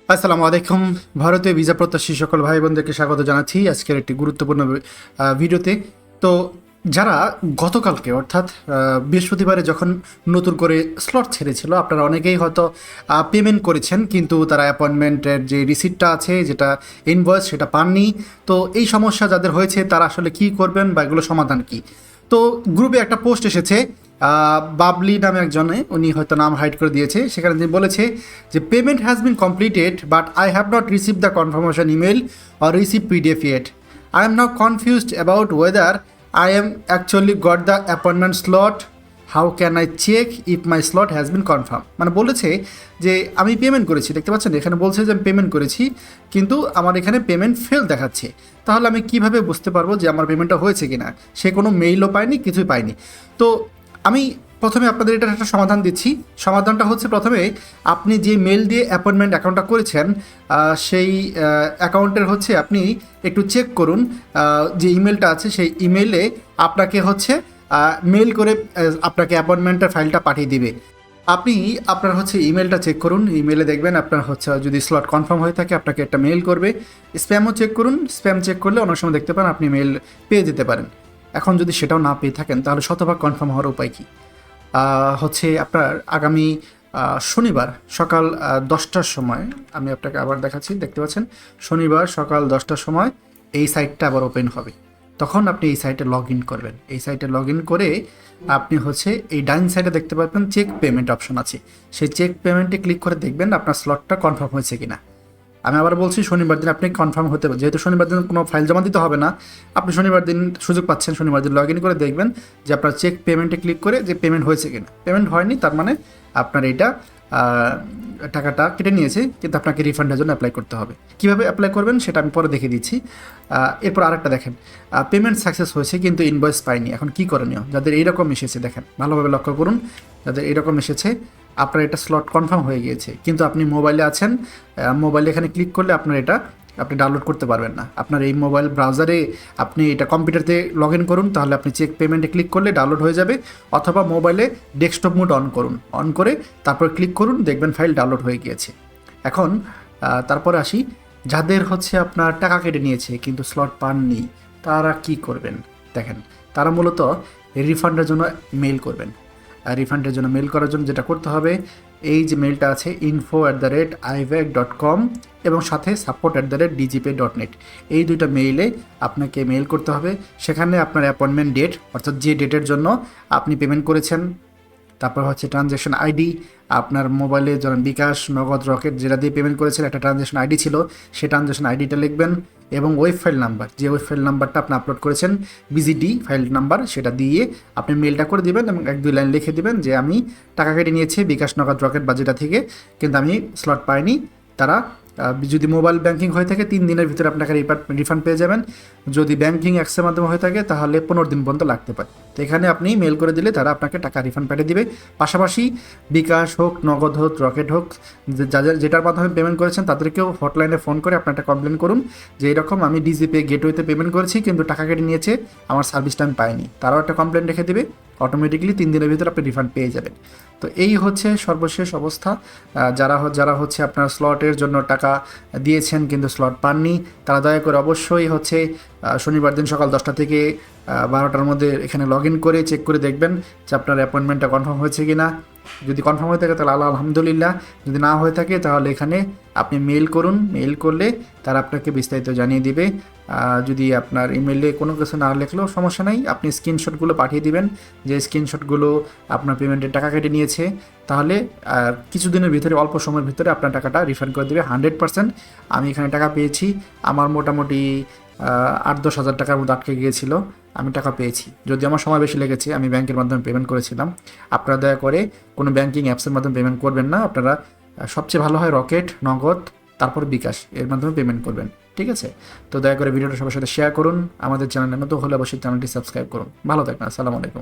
আসসালামু আলাইকুম। ভারতীয় ভিসা প্রত্যাশী সকল ভাই বোনদেরকে স্বাগত জানাচ্ছি আজকের একটি গুরুত্বপূর্ণ ভিডিওতে। তো যারা গতকালকে অর্থাৎ বৃহস্পতিবারে যখন নতুন করে স্লট ছেড়েছিল, আপনারা অনেকেই হয়তো পেমেন্ট করেছেন, কিন্তু তারা অ্যাপয়েন্টমেন্টের যে রিসিপ্টটা আছে, যেটা ইনভয়েস, সেটা পাননি। তো এই সমস্যা যাদের হয়েছে তারা আসলে কী করবেন বা এগুলো সমাধান কী? তো গ্রুপে একটা পোস্ট এসেছে, বাবলি নামে একজনে, উনি হয়তো নাম হাইড করে দিয়েছে, সেখানে তিনি বলেছে যে payment has been completed but I have not receive the confirmation email or receive PDF yet. I am now confused about whether I am actually got the appointment slot, how can I check if my slot has been confirm. মানে বলেছে যে আমি payment করেছি, দেখতে পাচ্ছেন এখানে বলছে যে আমি পেমেন্ট করেছি, কিন্তু আমার এখানে পেমেন্ট ফেল দেখাচ্ছে। তাহলে আমি কিভাবে বুঝতে পারবো যে আমার পেমেন্টটা হয়েছে কিনা? সে কোনো মেইলও পায়নি, কিছুই পায়নি। তো আমি প্রথমে আপনাদের এটার একটা সমাধান দিচ্ছি। সমাধানটা হচ্ছে, প্রথমে আপনি যে মেল দিয়ে অ্যাপয়েন্টমেন্ট অ্যাকাউন্টটা করেছেন, সেই অ্যাকাউন্টের হচ্ছে আপনি একটু চেক করুন, যে ইমেলটা আছে সেই ইমেলে আপনাকে হচ্ছে মেল করে আপনাকে অ্যাপয়েন্টমেন্টের ফাইলটা পাঠিয়ে দিবে। আপনি আপনার হচ্ছে ইমেলটা চেক করুন, ইমেলে দেখবেন আপনার হচ্ছে যদি স্লট কনফার্ম হয়ে থাকে আপনাকে একটা মেল করবে। স্প্যামও চেক করুন, স্প্যাম চেক করলে অনেক সময় দেখতে পান আপনি মেল পেয়ে যেতে পারেন। এখন যদি সেটাও না পেয়ে থাকেন তাহলে শতভাগ কনফার্ম হওয়ার উপায় কী? হচ্ছে আপনার আগামী শনিবার সকাল 10টার সময়, আমি আপনাকে আবার দেখাচ্ছি, দেখতে পাচ্ছেন শনিবার সকাল 10টার সময় এই সাইটটা আবার ওপেন হবে। তখন আপনি এই সাইটে লগ ইন করবেন। এই সাইটে লগ ইন করে আপনি হচ্ছে এই ডাইন সাইডে দেখতে পাবেন চেক পেমেন্ট অপশন আছে, সেই চেক পেমেন্টে ক্লিক করে দেখবেন আপনার স্লটটা কনফার্ম হয়েছে কিনা। আমি আবার বলছি, শনিবার দিন আপনি কনফার্ম হতে পারে, যেহেতু শনিবার দিন কোনো ফাইল জমা দিতে হবে না, আপনি শনিবার দিন সুযোগ পাচ্ছেন। শনিবার দিন লগ ইন করে দেখবেন যে আপনার চেক পেমেন্টে ক্লিক করে যে পেমেন্ট হয়েছে কিনা। পেমেন্ট হয়নি, তার মানে আপনার এইটা টাকাটা কেটে নিয়েছে, কিন্তু আপনাকে রিফান্ডের জন্য অ্যাপ্লাই করতে হবে। কীভাবে অ্যাপ্লাই করবেন সেটা আমি পরে দেখে দিচ্ছি। এরপর আরেকটা দেখেন, পেমেন্ট সাকসেস হয়েছে কিন্তু ইনভয়েস পাইনি। এখন কী করণীয়? যাদের এইরকম এসেছে, দেখেন ভালোভাবে লক্ষ্য করুন, যাদের এইরকম এসেছে আপনার এটা স্লট কনফার্ম হয়ে গিয়েছে, কিন্তু আপনি মোবাইলে আছেন, মোবাইলে এখানে ক্লিক করলে আপনার এটা আপনি ডাউনলোড করতে পারবেন না। আপনার এই মোবাইল ব্রাউজারে আপনি এটা কম্পিউটারতে লগ ইন করুন, তাহলে আপনি চেক পেমেন্টে ক্লিক করলে ডাউনলোড হয়ে যাবে। অথবা মোবাইলে ডেস্কটপ মোড অন করুন, অন করে তারপর ক্লিক করুন, দেখবেন ফাইল ডাউনলোড হয়ে গিয়েছে। এখন তারপরে আসি, যাদের হচ্ছে আপনার টাকা কেটে নিয়েছে কিন্তু স্লট পাননি, তারা কি করবেন? দেখেন, তারা মূলত রিফান্ডের জন্য মেইল করবেন। রিফান্ডের জন্য মেল করার জন্য যেটা করতে হবে, এই যে মেলটা আছে info@ivac.com এবং সাথে support@dgpay.net, এই দুইটা মেইলে আপনাকে মেইল করতে হবে। সেখানে আপনার অ্যাপয়েন্টমেন্ট ডেট, অর্থাৎ যে ডেটের জন্য আপনি পেমেন্ট করেছেন, তারপর হচ্ছে ট্রানজ্যাকশন আইডি, আপনার মোবাইলে ধরেন বিকাশ, নগদ, রকেট যেটা দিয়ে পেমেন্ট করেছেন একটা ট্রানজ্যাকশন আইডি ছিল, সেই ট্রানজ্যাকশন আইডিটা লিখবেন এবং ওয়েব ফাইল নাম্বার, যে ওয়েব ফাইল নাম্বারটা আপনি আপলোড করেছেন, বিজিডি ফাইল নাম্বার, সেটা দিয়ে আপনি মেলটা করে দিবেন এবং 1-2 লাইন লিখে দিবেন যে আমি টাকা কেটে নিয়েছি বিকাশ, নগদ, রকেট বা যেটা থেকে, কিন্তু আমি স্লট পাইনি। তারা যদি মোবাইল ব্যাঙ্কিং হয়ে থাকে 3 দিনের ভিতরে আপনাকে রিফান্ড পেয়ে যাবেন। যদি ব্যাঙ্কিং অ্যাক্সের মাধ্যমে হয়ে থাকে তাহলে 15 দিন পর্যন্ত লাগতে পারে। তো এখানে আপনি মেল করে দিলে তারা আপনাকে টাকা রিফান্ড পাঠিয়ে দিবে। পাশাপাশি বিকাশ হোক, নগদ হোক, রকেট হোক, যাদের যেটার মাধ্যমে পেমেন্ট করেছেন তাদেরকেও হটলাইনে ফোন করে আপনার একটা কমপ্লেন করুন যে এরকম আমি ডিজিপে গেটওয়েতে পেমেন্ট করেছি কিন্তু টাকা কেটে নিয়েছে, আমার সার্ভিসটা আমি পাইনি। তারাও একটা কমপ্লেন রেখে দেবে, অটোমেটিক্যালি 3 দিনের ভিতরে আপনি রিফান্ড পেয়ে যাবেন। তো এই হচ্ছে সর্বশেষ অবস্থা। যারা হচ্ছে আপনার স্লটের জন্য টাকা দিয়েছেন কিন্তু স্লট পাননি, তারা দয়া করে অবশ্যই হচ্ছে শনিবার দিন সকাল 10টা থেকে 12টার মধ্যে এখানে লগ ইন করে চেক করে দেখবেন যে আপনার অ্যাপয়েন্টমেন্টটা কনফার্ম হয়েছে কি না। যদি কনফার্ম হয়ে থাকে তাহলে আলহামদুলিল্লাহ, যদি না হয়ে থাকে তাহলে এখানে আপনি মেল করুন। মেল করলে তারা আপনাকে বিস্তারিত জানিয়ে দিবে। যদি আপনার ইমেলে কোনো কিছু না লেখলেও সমস্যা নাই, আপনি স্ক্রিনশটগুলো পাঠিয়ে দিবেন যে স্ক্রিনশটগুলো আপনার পেমেন্টের টাকা কেটে নিয়েছে, তাহলে কিছুদিনের ভিতরে, অল্প সময়ের ভিতরে আপনার টাকাটা রিফান্ড করে দেবে 100%। আমি এখানে টাকা পেয়েছি, আমার মোটামুটি 8-10 হাজার টাকার মধ্যে আটকে গিয়েছিল, আমি টাকা পেয়েছি। যদি আমার সময় বেশি লেগেছে, আমি ব্যাংকের মাধ্যমে পেমেন্ট করেছিলাম। আপনারা দয়া করে কোনো ব্যাংকিং অ্যাপসের মাধ্যমে পেমেন্ট করবেন না, আপনারা সবচেয়ে ভালো হয় রকেট, নগদ, তারপর বিকাশ, এর মাধ্যমে পেমেন্ট করবেন। ঠিক আছে? তো দয়া করে ভিডিওটা সবার সাথে শেয়ার করুন। আমাদের চ্যানেলে নতুন হলে অবশ্যই চ্যানেলটি সাবস্ক্রাইব করুন। ভালো থাকবেন। আসসালামু আলাইকুম।